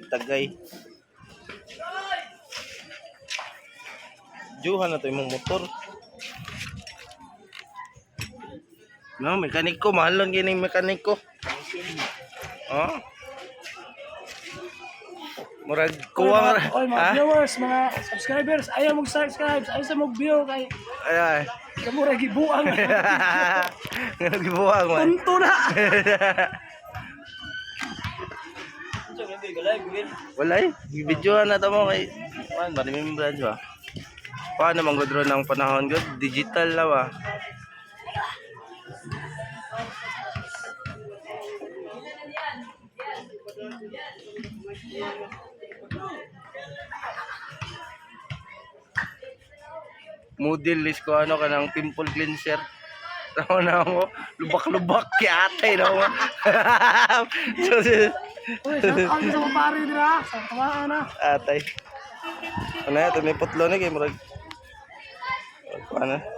Tagay. Juhan na to yung motor. No, mekaniko, mahal lang gini mekaniko. Oh. Murag kuwang Oy, mga viewers, mga subscribers, ayaw mag-subscribe, ayaw sa mag-view kay ay. kamura gibuang. Gibuang man. Punto na. Walay, videohan na to mo kay man, remembrance ba? Paano man gud ng panahon gud, digital na ba? Model list ko ano kanang pimple cleanser. Tama na mo, lubak-lubak kaya atay na mo. Oy, shout out sa mga pare dira, sa tamaan na. Atay. Ano yan, ito may putlo na kayo, murag. Paano?